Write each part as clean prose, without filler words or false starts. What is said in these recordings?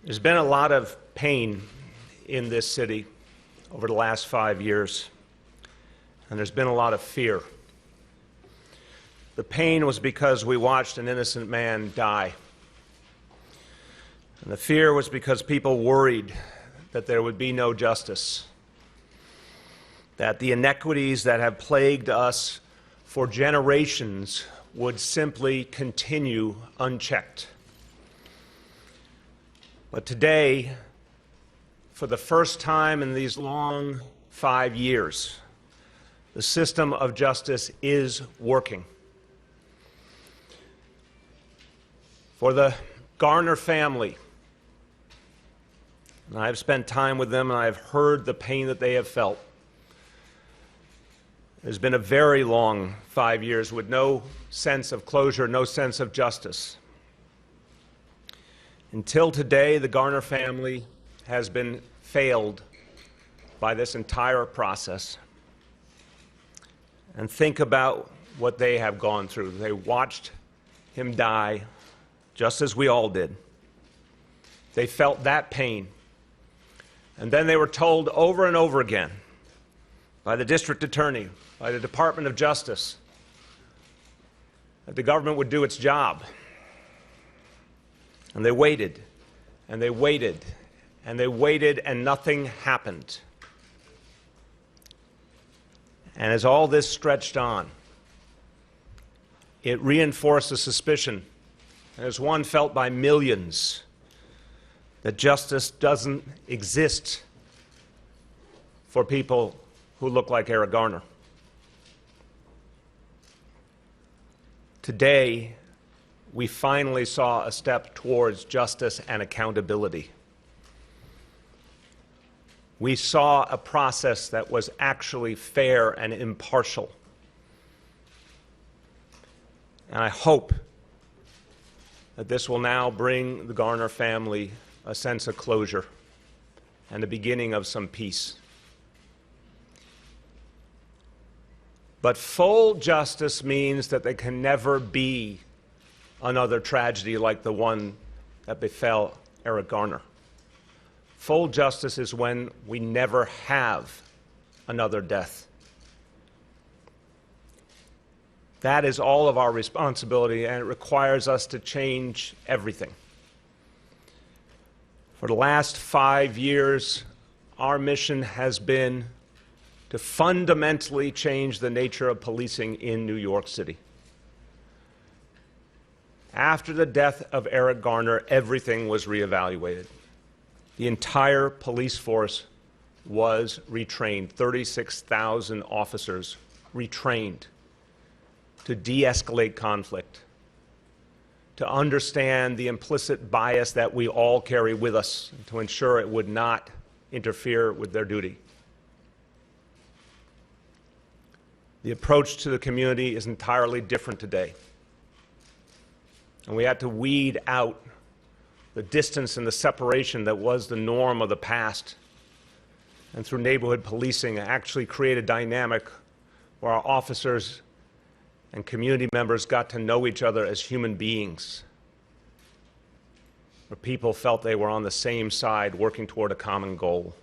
There's been a lot of pain in this city over the last 5 years, and there's been a lot of fear. The pain was because we watched an innocent man die. And the fear was because people worried that there would be no justice, that the inequities that have plagued us for generations would simply continue unchecked. But today, for the first time in these long 5 years, the system of justice is working. For the Garner family, and I've spent time with them and I've heard the pain that they have felt. There's been a very long 5 years with no sense of closure, no sense of justice. Until today, the Garner family has been failed by this entire process. And think about what they have gone through. They watched him die, just as we all did. They felt that pain. And then they were told over and over again by the district attorney, by the Department of Justice, that the government would do its job. And they waited, and they waited, and they waited, and nothing happened. And as all this stretched on, it reinforced the suspicion, and as one felt by millions, that justice doesn't exist for people who look like Eric Garner. Today, we finally saw a step towards justice and accountability. We saw a process that was actually fair and impartial. And I hope that this will now bring the Garner family a sense of closure and the beginning of some peace. But full justice means that there can never be another tragedy like the one that befell Eric Garner. Full justice is when we never have another death. That is all of our responsibility, and it requires us to change everything. For the last 5 years, our mission has been to fundamentally change the nature of policing in New York City. After the death of Eric Garner, everything was reevaluated. The entire police force was retrained, 36,000 officers retrained to de-escalate conflict, to understand the implicit bias that we all carry with us, to ensure it would not interfere with their duty. The approach to the community is entirely different today. And we had to weed out the distance and the separation that was the norm of the past. And through neighborhood policing, actually create a dynamic where our officers and community members got to know each other as human beings, where people felt they were on the same side working toward a common goal.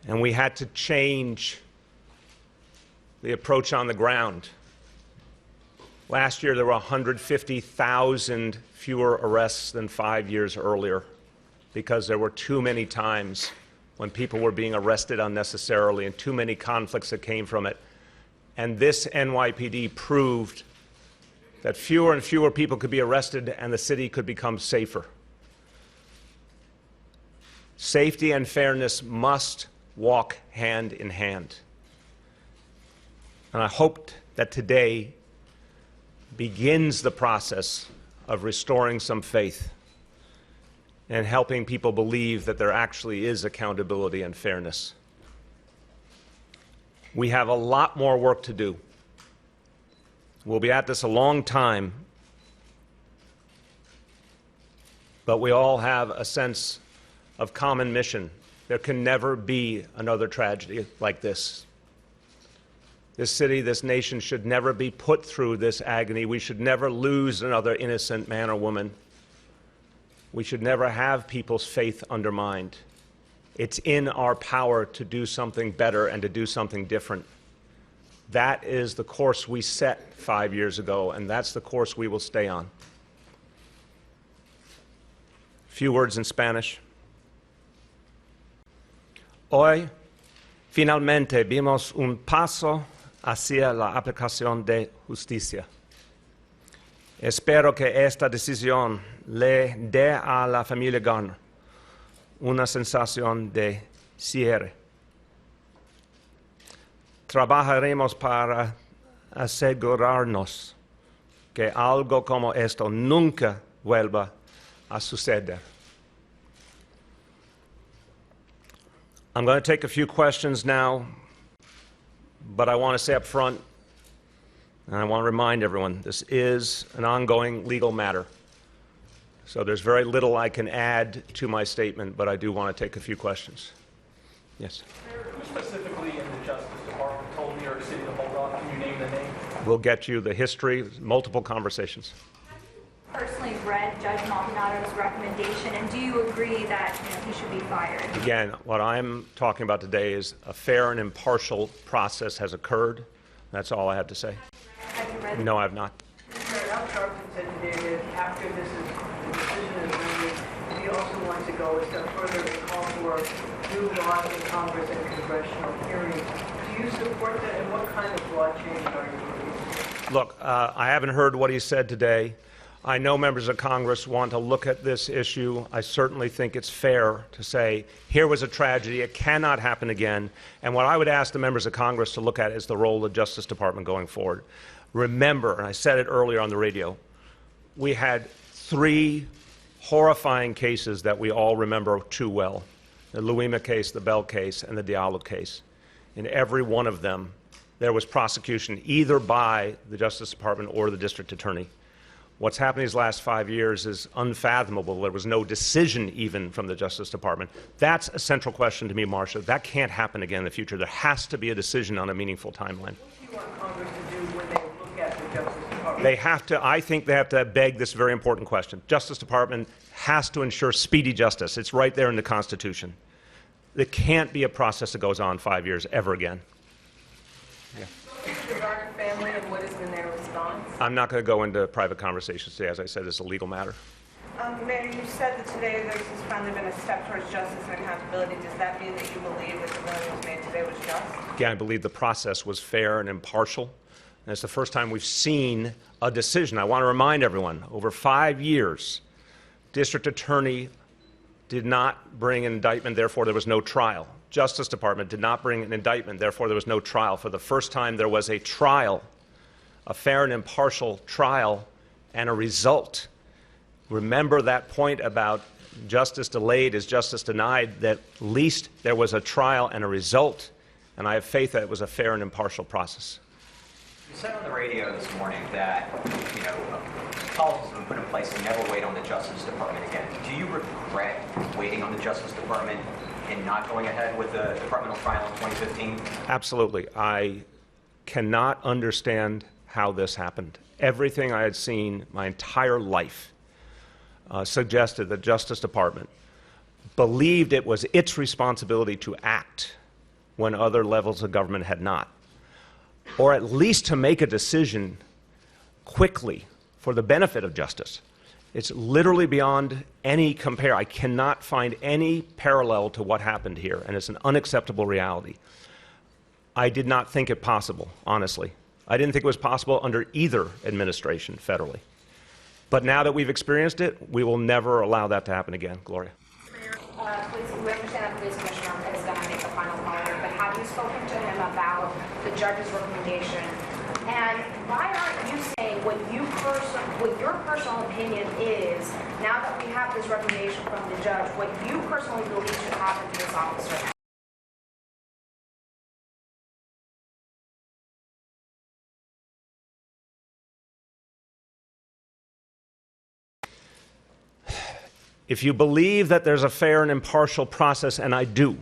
And we had to change the approach on the ground. Last year, there were 150,000 fewer arrests than 5 years earlier because there were too many times when people were being arrested unnecessarily and too many conflicts that came from it. And this NYPD proved that fewer and fewer people could be arrested and the city could become safer. Safety and fairness must walk hand in hand. And I hoped that today begins the process of restoring some faith and helping people believe that there actually is accountability and fairness. We have a lot more work to do. We'll be at this a long time, but we all have a sense of common mission. There can never be another tragedy like this. This city, this nation should never be put through this agony. We should never lose another innocent man or woman. We should never have people's faith undermined. It's in our power to do something better and to do something different. That is the course we set 5 years ago, and that's the course we will stay on. A few words in Spanish. Hoy, finalmente, vimos un paso hacia la aplicación de justicia. Espero que esta decisión le dé a la familia Garner una sensación de cierre. Trabajaremos para asegurarnos que algo como esto nunca vuelva a suceder. I'm going to take a few questions now, but I want to say up front, and I want to remind everyone, this is an ongoing legal matter. So there's very little I can add to my statement, but I do want to take a few questions. Yes? Who specifically in the Justice Department told New York City to hold off? Can you name the name? We'll get you the history, multiple conversations. Personally read Judge Maldonado's recommendation, and do you agree that he should be fired? Again, what I'm talking about today is a fair and impartial process has occurred. That's all I have to say. Have you read No, I have not. Al Sharpton said today that after the decision is made, he also wants to go a step further and call for new laws in Congress and congressional hearings. Do you support that, and what kind of law change are you looking? Look, I haven't heard what he said today. I know members of Congress want to look at this issue. I certainly think it's fair to say, here was a tragedy, it cannot happen again. And what I would ask the members of Congress to look at is the role of the Justice Department going forward. Remember, and I said it earlier on the radio, we had 3 horrifying cases that we all remember too well. The Luima case, the Bell case, and the Diallo case. In every one of them, there was prosecution either by the Justice Department or the district attorney. What's happened these last 5 years is unfathomable. There was no decision even from the Justice Department. That's a central question to me, Marcia. That can't happen again in the future. There has to be a decision on a meaningful timeline. What do you want Congress to do when they look at the Justice Department? They have to, I think they have to beg this very important question. Justice Department has to ensure speedy justice. It's right there in the Constitution. There can't be a process that goes on 5 years ever again. The Garner family, and what has been their response? I'm not going to go into private conversations today. As I said, it's a legal matter. Mayor, you said that today there's finally been a step towards justice and accountability. Does that mean that you believe that the ruling that was made today was just? Again, I believe the process was fair and impartial. And it's the first time we've seen a decision. I want to remind everyone, over 5 years, district attorney did not bring an indictment, therefore there was no trial. Justice Department did not bring an indictment, therefore there was no trial. For the first time, there was a trial, a fair and impartial trial, and a result. Remember that point about justice delayed is justice denied, that at least there was a trial and a result, and I have faith that it was a fair and impartial process. You said on the radio this morning that, policies have been put in place to never wait on the Justice Department again. Do you regret waiting on the Justice Department and not going ahead with the departmental trial in 2015? Absolutely. I cannot understand how this happened. Everything I had seen my entire life suggested the Justice Department believed it was its responsibility to act when other levels of government had not, or at least to make a decision quickly for the benefit of justice. It's literally beyond any compare. I cannot find any parallel to what happened here, and it's an unacceptable reality. I did not think it possible, honestly. I didn't think it was possible under either administration federally. But now that we've experienced it, we will never allow that to happen again. Gloria. We understand that police commissioner is going to make the final call here, but have you spoken to him about the judge's recommendation? And why aren't you saying what your personal opinion is, now that we have this recommendation from the judge, what you personally believe should happen to this officer? If you believe that there's a fair and impartial process, and I do,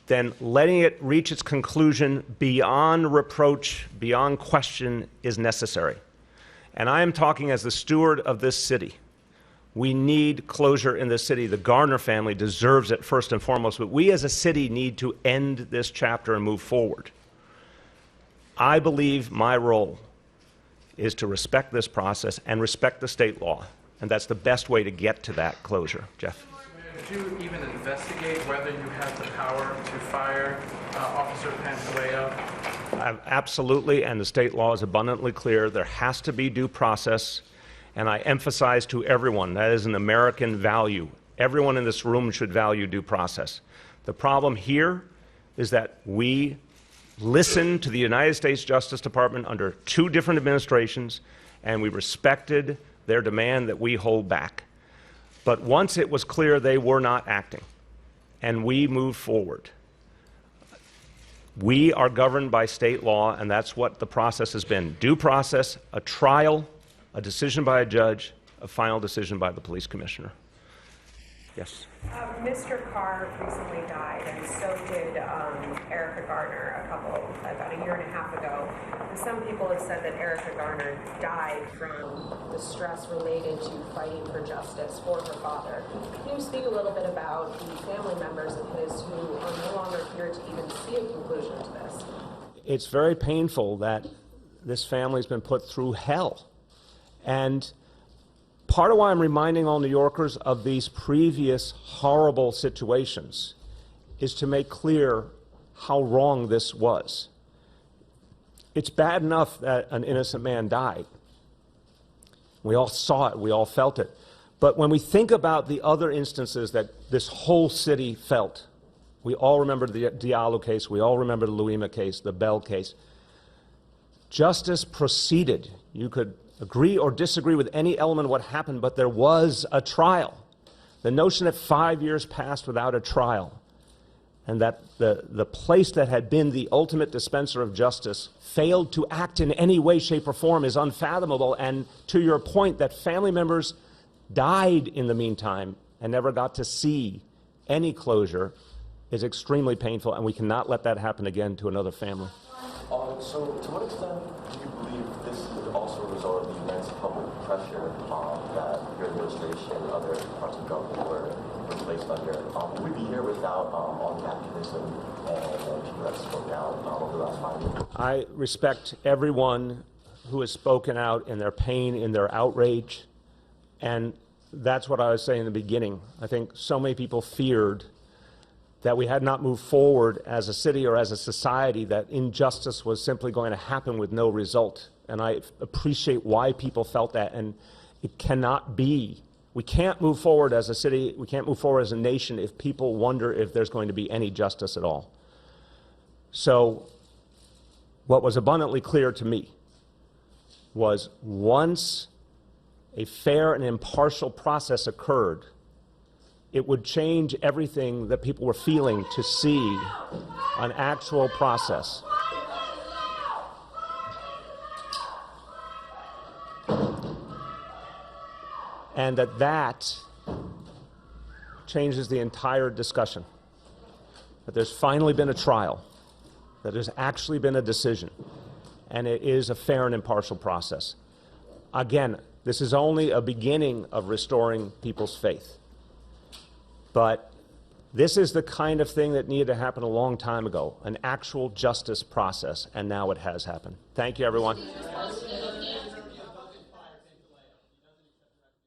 then letting it reach its conclusion beyond reproach, beyond question, is necessary. And I am talking as the steward of this city. We need closure in this city. The Garner family deserves it first and foremost, but we as a city need to end this chapter and move forward. I believe my role is to respect this process and respect the state law, and that's the best way to get to that closure. Jeff? Did you even investigate whether you have the power to fire Officer Pantaleo? Absolutely, and the state law is abundantly clear. There has to be due process, and I emphasize to everyone that is an American value. Everyone in this room should value due process. The problem here is that we listened to the United States Justice Department under 2 different administrations, and we respected their demand that we hold back. But once it was clear they were not acting, and we moved forward, we are governed by state law, and that's what the process has been. Due process, a trial, a decision by a judge, a final decision by the police commissioner. Yes. Mr. Carr recently died, and so did Eric Garner about a year and a half ago. And some people have said that Eric Garner died from the stress related to fighting for justice for her father. Can you speak a little bit about the family members of his who are no longer here to even see a conclusion to this? It's very painful that this family's been put through hell. And part of why I'm reminding all New Yorkers of these previous horrible situations is to make clear how wrong this was. It's bad enough that an innocent man died. We all saw it, we all felt it. But when we think about the other instances that this whole city felt, we all remember the Diallo case, we all remember the Luima case, the Bell case. Justice proceeded. You could agree or disagree with any element of what happened, but there was a trial. The notion that 5 years passed without a trial, and that the place that had been the ultimate dispenser of justice failed to act in any way, shape, or form is unfathomable. And to your point, that family members died in the meantime and never got to see any closure is extremely painful, and we cannot let that happen again to another family. So to what extent do you believe this is also a result of the immense public pressure that your administration and other parts of government were placed under? Would we be here without all the activism and people that spoke out over the last 5 years? I respect everyone who has spoken out in their pain, in their outrage, and that's what I was saying in the beginning. I think so many people feared that we had not moved forward as a city or as a society, that injustice was simply going to happen with no result. And I appreciate why people felt that, and it cannot be. We can't move forward as a city, we can't move forward as a nation if people wonder if there's going to be any justice at all. So what was abundantly clear to me was once a fair and impartial process occurred, it would change everything that people were feeling to see an actual process. And that changes the entire discussion. That there's finally been a trial, that there's actually been a decision, and it is a fair and impartial process. Again, this is only a beginning of restoring people's faith. But this is the kind of thing that needed to happen a long time ago, an actual justice process, and now it has happened. Thank you, everyone.